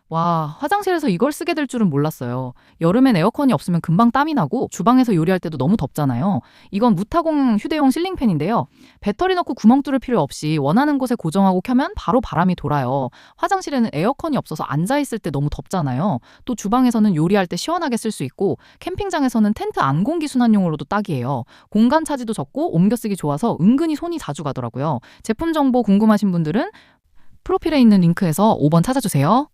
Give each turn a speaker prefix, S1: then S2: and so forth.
S1: 와, 화장실에서 이걸 쓰게 될 줄은 몰랐어요. 여름엔 에어컨이 없으면 금방 땀이 나고 주방에서 요리할 때도 너무 덥잖아요. 이건 무타공 휴대용 실링팬인데요. 배터리 넣고 구멍 뚫을 필요 없이 원하는 곳에 고정하고 켜면 바로 바람이 돌아요. 화장실에는 에어컨이 없어서 앉아 있을 때 너무 덥잖아요. 또 주방에서는 요리할 때 시원하게 쓸 수 있고 캠핑장에서는 텐트 안공기 순환용으로도 딱이에요. 공간 차지도 적고 옮겨 쓰기 좋아서 은근히 손이 자주 가더라고요. 제품 정보 궁금하신 분들은 프로필에 있는 링크에서 5번 찾아주세요.